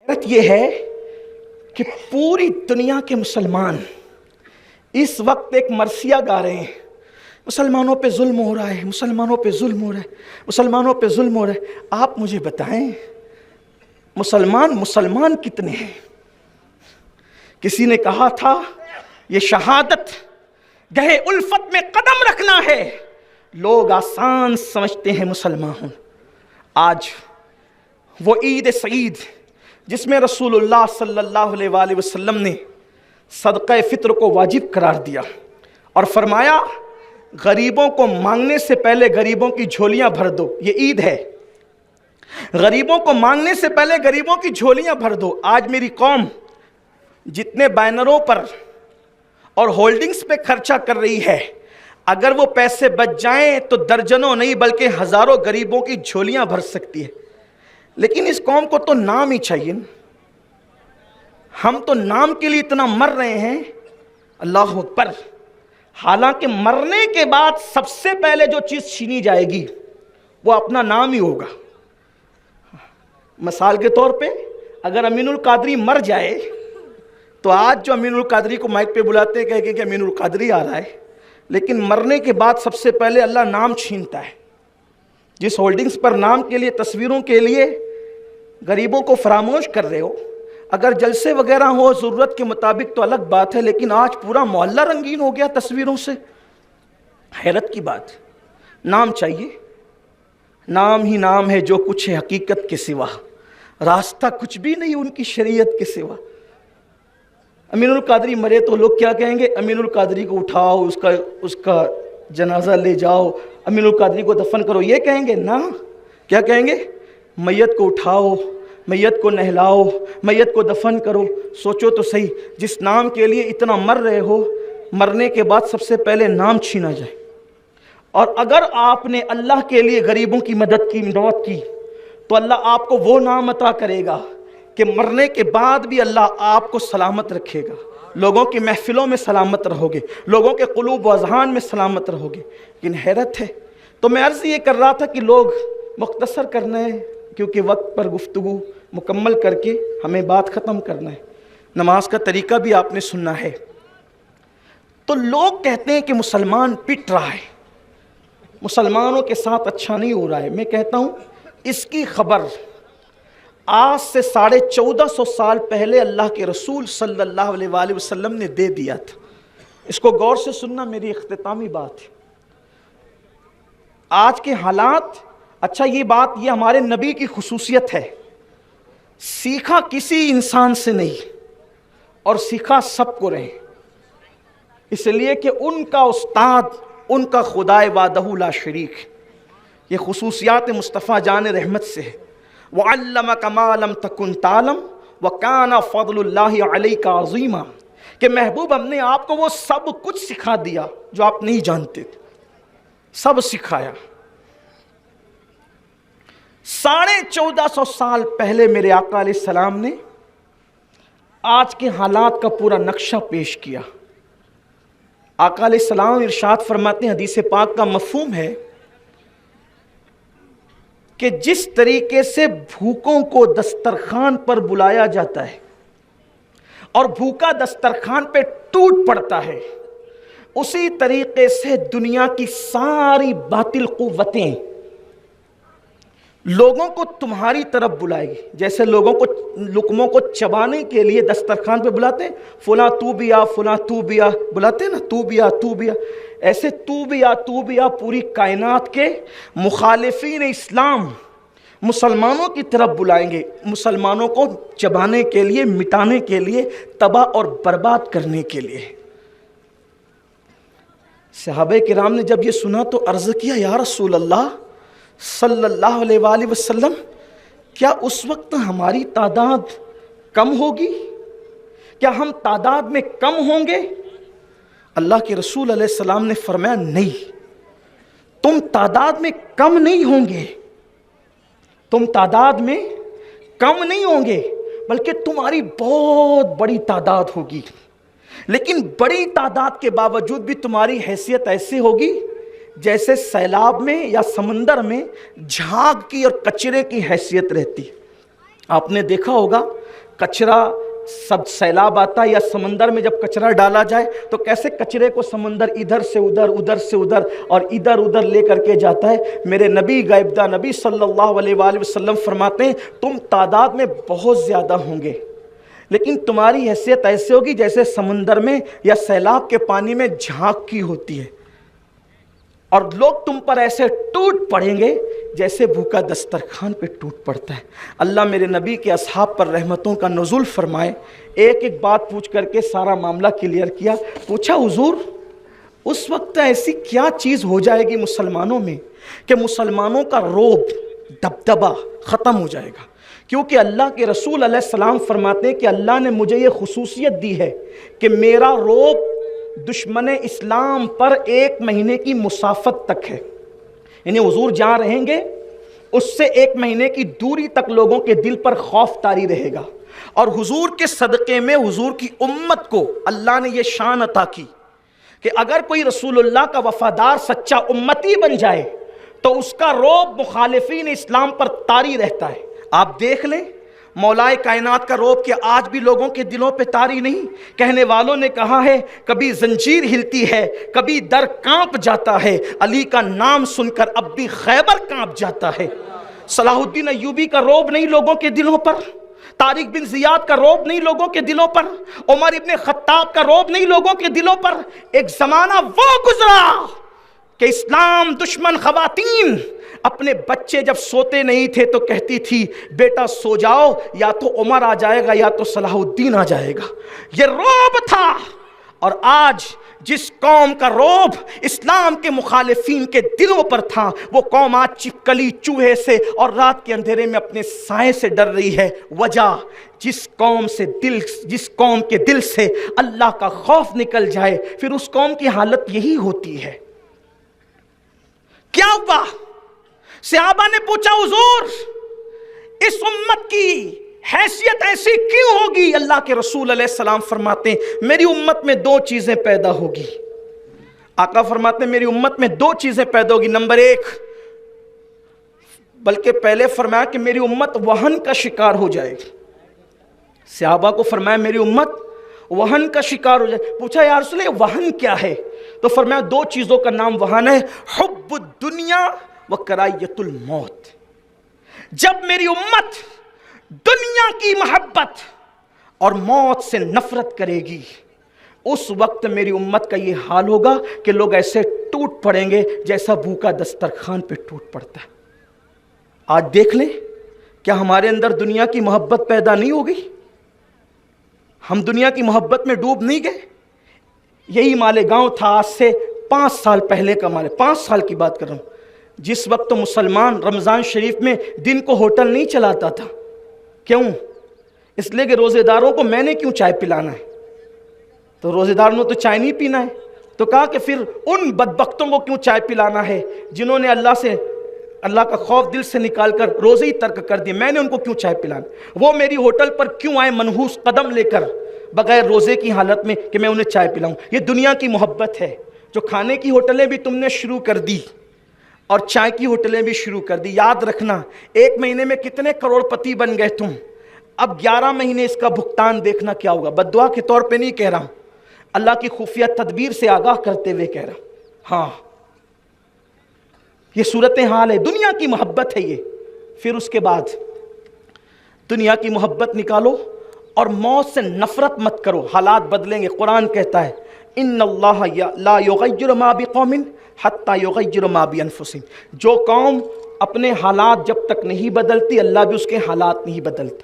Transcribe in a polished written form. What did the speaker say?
حیرت یہ ہے کہ پوری دنیا کے مسلمان اس وقت ایک مرثیہ گا رہے ہیں، مسلمانوں پہ ظلم ہو رہا ہے، مسلمانوں پہ ظلم ہو رہا ہے، مسلمانوں پہ ظلم ہو رہا ہے۔ آپ مجھے بتائیں مسلمان کتنے ہیں؟ کسی نے کہا تھا یہ شہادت گہے الفت میں قدم رکھنا ہے، لوگ آسان سمجھتے ہیں مسلمان ہوں۔ آج وہ عید سعید جس میں رسول اللہ صلی اللہ علیہ وآلہ وسلم نے صدقہ فطر کو واجب قرار دیا اور فرمایا غریبوں کو مانگنے سے پہلے غریبوں کی جھولیاں بھر دو، یہ عید ہے، غریبوں کو مانگنے سے پہلے غریبوں کی جھولیاں بھر دو۔ آج میری قوم جتنے بینروں پر اور ہولڈنگز پہ خرچہ کر رہی ہے، اگر وہ پیسے بچ جائیں تو درجنوں نہیں بلکہ ہزاروں غریبوں کی جھولیاں بھر سکتی ہے۔ لیکن اس قوم کو تو نام ہی چاہیے، ہم تو نام کے لیے اتنا مر رہے ہیں، اللہ اکبر۔ حالانکہ مرنے کے بعد سب سے پہلے جو چیز چھینی جائے گی وہ اپنا نام ہی ہوگا۔ مثال کے طور پہ اگر امین القادری مر جائے تو آج جو امین القادری کو مائک پہ بلاتے ہیں کہہ کہ امین القادری آ رہا ہے، لیکن مرنے کے بعد سب سے پہلے اللہ نام چھینتا ہے۔ جس ہولڈنگز پر نام کے لیے تصویروں کے لیے غریبوں کو فراموش کر رہے ہو، اگر جلسے وغیرہ ہو ضرورت کے مطابق تو الگ بات ہے، لیکن آج پورا محلہ رنگین ہو گیا تصویروں سے۔ حیرت کی بات، نام چاہیے، نام ہی نام ہے جو کچھ ہے حقیقت کے سوا، راستہ کچھ بھی نہیں ان کی شریعت کے سوا۔ امین القادری مرے تو لوگ کیا کہیں گے؟ امین القادری کو اٹھاؤ، اس کا جنازہ لے جاؤ، امین القادری کو دفن کرو، یہ کہیں گے نا؟ کیا کہیں گے؟ میت کو اٹھاؤ، میت کو نہلاؤ، میت کو دفن کرو۔ سوچو تو صحیح، جس نام کے لیے اتنا مر رہے ہو، مرنے کے بعد سب سے پہلے نام چھینا جائے۔ اور اگر آپ نے اللہ کے لیے غریبوں کی مدد کی، امداد کی، تو اللہ آپ کو وہ نام عطا کرے گا کہ مرنے کے بعد بھی اللہ آپ کو سلامت رکھے گا، لوگوں کی محفلوں میں سلامت رہو گے، لوگوں کے قلوب و اذہان میں سلامت رہو گے۔ لیکن حیرت ہے، تو میں عرض یہ کر رہا تھا کہ لوگ مختصر کرنا ہے کیونکہ وقت پر گفتگو مکمل کر کے ہمیں بات ختم کرنا ہے، نماز کا طریقہ بھی آپ نے سننا ہے۔ تو لوگ کہتے ہیں کہ مسلمان پٹ رہا ہے، مسلمانوں کے ساتھ اچھا نہیں ہو رہا ہے۔ میں کہتا ہوں اس کی خبر آج سے 1450 سال پہلے اللہ کے رسول صلی اللہ علیہ وآلہ وسلم نے دے دیا تھا۔ اس کو غور سے سننا، میری اختتامی بات ہے۔ آج کے حالات، اچھا یہ بات یہ ہمارے نبی کی خصوصیت ہے، سیکھا کسی انسان سے نہیں اور سیکھا سب کو رہے، اس لیے کہ ان کا استاد ان کا خدائے وحدہ لا شریک، یہ خصوصیات مصطفیٰ جان رحمت سے ہے۔ وَعَلَّمَكَ مَا لَمْ تَكُنْ تَعْلَمْ وَكَانَ فَضْلُ اللَّهِ عَلَيْكَ عَظِيمًا، کہ محبوب ہم نے آپ کو وہ سب کچھ سکھا دیا جو آپ نہیں جانتے تھے، سب سکھایا۔ 1450 سال پہلے میرے آقا علیہ السلام نے آج کے حالات کا پورا نقشہ پیش کیا۔ آقا علیہ السلام ارشاد فرماتے ہیں، حدیث پاک کا مفہوم ہے کہ جس طریقے سے بھوکوں کو دسترخوان پر بلایا جاتا ہے اور بھوکا دسترخوان پہ ٹوٹ پڑتا ہے، اسی طریقے سے دنیا کی ساری باطل قوتیں لوگوں کو تمہاری طرف بلائے گی۔ جیسے لوگوں کو لقموں کو چبانے کے لیے دسترخوان پہ بلاتے ہیں، فلاں تو بھی آ، فلاں تو بھی آ، بلاتے ہیں نا، تو بھی آ، تو بھی آ، ایسے تو بھی آ، تو بھی آ پوری کائنات کے مخالفین اسلام مسلمانوں کی طرف بلائیں گے، مسلمانوں کو چبانے کے لیے، مٹانے کے لیے، تباہ اور برباد کرنے کے لیے۔ صحابہ کرام نے جب یہ سنا تو عرض کیا، یا رسول اللہ صلی اللہ علیہ وآلہ وسلم، کیا اس وقت ہماری تعداد کم ہوگی؟ کیا ہم تعداد میں کم ہوں گے؟ اللہ کے رسول علیہ السلام نے فرمایا، نہیں، تم تعداد میں کم نہیں ہوں گے، تم تعداد میں کم نہیں ہوں گے، بلکہ تمہاری بہت بڑی تعداد ہوگی، لیکن بڑی تعداد کے باوجود بھی تمہاری حیثیت ایسی ہوگی جیسے سیلاب میں یا سمندر میں جھاگ کی اور کچرے کی حیثیت رہتی۔ آپ نے دیکھا ہوگا کچرا سب سیلاب آتا ہے یا سمندر میں جب کچرا ڈالا جائے تو کیسے کچرے کو سمندر ادھر سے ادھر ادھر سے ادھر اور ادھر ادھر لے کر کے جاتا ہے۔ میرے نبی غیبدہ نبی صلی اللہ علیہ وآلہ وسلم فرماتے ہیں تم تعداد میں بہت زیادہ ہوں گے لیکن تمہاری حیثیت ایسے ہوگی جیسے سمندر میں یا سیلاب کے پانی میں جھانک کی ہوتی ہے، اور لوگ تم پر ایسے ٹوٹ پڑیں گے جیسے بھوکا دسترخوان پہ ٹوٹ پڑتا ہے۔ اللہ میرے نبی کے اصحاب پر رحمتوں کا نزول فرمائے۔ ایک ایک بات پوچھ کر کے سارا معاملہ کلیئر کیا۔ پوچھا حضور اس وقت ایسی کیا چیز ہو جائے گی مسلمانوں میں کہ مسلمانوں کا رعب دبدبہ ختم ہو جائے گا؟ کیونکہ اللہ کے رسول علیہ السلام فرماتے ہیں کہ اللہ نے مجھے یہ خصوصیت دی ہے کہ میرا رعب دشمن اسلام پر 1 مہینے کی مسافت تک ہے، یعنی حضور جہاں رہیں گے اس سے 1 مہینے کی دوری تک لوگوں کے دل پر خوف طاری رہے گا، اور حضور کے صدقے میں حضور کی امت کو اللہ نے یہ شان عطا کی کہ اگر کوئی رسول اللہ کا وفادار سچا امتی بن جائے تو اس کا رعب مخالفین اسلام پر طاری رہتا ہے۔ آپ دیکھ لیں مولا کائنات کا رعب کہ آج بھی لوگوں کے دلوں پہ طاری نہیں۔ کہنے والوں نے کہا ہے کبھی زنجیر ہلتی ہے، کبھی در کانپ جاتا ہے، علی کا نام سن کر اب بھی خیبر کانپ جاتا ہے۔ صلاح الدین ایوبی کا رعب نہیں لوگوں کے دلوں پر، طارق بن زیاد کا رعب نہیں لوگوں کے دلوں پر، عمر ابن خطاب کا رعب نہیں لوگوں کے دلوں پر۔ ایک زمانہ وہ گزرا کہ اسلام دشمن خواتین اپنے بچے جب سوتے نہیں تھے تو کہتی تھی بیٹا سو جاؤ، یا تو عمر آ جائے گا یا تو صلاح الدین آ جائے گا۔ یہ رعب تھا، اور آج جس قوم کا رعب اسلام کے مخالفین کے دلوں پر تھا وہ قوم آج چپکلی چوہے سے اور رات کے اندھیرے میں اپنے سائے سے ڈر رہی ہے۔ وجہ جس قوم کے دل سے اللہ کا خوف نکل جائے پھر اس قوم کی حالت یہی ہوتی ہے۔ کیا ہوا؟ صحابہ نے پوچھا حضور اس امت کی حیثیت ایسی کیوں ہوگی؟ اللہ کے رسول علیہ السلام فرماتے ہیں میری امت میں 2 چیزیں پیدا ہوگی۔ آقا فرماتے ہیں میری امت میں 2 چیزیں پیدا ہوگی۔ نمبر 1، بلکہ پہلے فرمایا کہ میری امت وہن کا شکار ہو جائے گی۔ صحابہ کو فرمایا میری امت وہن کا شکار ہو جائے۔ پوچھا یا رسول اللہ وہن کیا ہے؟ تو فرمایا 2 چیزوں کا نام وہن ہے، حب الدنیا و کراہیت الموت۔ جب میری امت دنیا کی محبت اور موت سے نفرت کرے گی اس وقت میری امت کا یہ حال ہوگا کہ لوگ ایسے ٹوٹ پڑیں گے جیسا بھوکا دسترخوان پہ ٹوٹ پڑتا ہے۔ آج دیکھ لیں کیا ہمارے اندر دنیا کی محبت پیدا نہیں ہو گئی؟ ہم دنیا کی محبت میں ڈوب نہیں گئے؟ یہی مالیگاؤں تھا آج سے 5 سال پہلے کا 5 سال کی بات کر رہا ہوں، جس وقت تو مسلمان رمضان شریف میں دن کو ہوٹل نہیں چلاتا تھا۔ کیوں؟ اس لیے کہ روزے داروں کو میں نے کیوں چائے پلانا ہے، تو روزے داروں نے تو چائے نہیں پینا ہے، تو کہا کہ پھر ان بدبختوں کو کیوں چائے پلانا ہے جنہوں نے اللہ کا خوف دل سے نکال کر روزے ہی ترک کر دیے، میں نے ان کو کیوں چائے پلانا؟ وہ میری ہوٹل پر کیوں آئے منحوس قدم لے کر بغیر روزے کی حالت میں کہ میں انہیں چائے پلاؤں؟ یہ دنیا کی محبت ہے جو کھانے کی ہوٹلیں بھی تم نے شروع کر دی اور چائے کی ہوٹلیں بھی شروع کر دی۔ یاد رکھنا 1 مہینے میں کتنے کروڑ پتی بن گئے تم، اب 11 مہینے اس کا بھگتان دیکھنا کیا ہوگا۔ بد دعا کے طور پہ نہیں کہہ رہا ہوں، اللہ کی خفیہ تدبیر سے آگاہ کرتے ہوئے کہہ رہا ہوں۔ ہاں یہ صورتحال ہے، دنیا کی محبت ہے یہ۔ پھر اس کے بعد دنیا کی محبت نکالو اور موت سے نفرت مت کرو، حالات بدلیں گے۔ قرآن کہتا ہے ان اللہ لا یغیر ما بقوم حتی یغیر ما بانفسہم، جو قوم اپنے حالات جب تک نہیں بدلتی اللہ بھی اس کے حالات نہیں بدلتا۔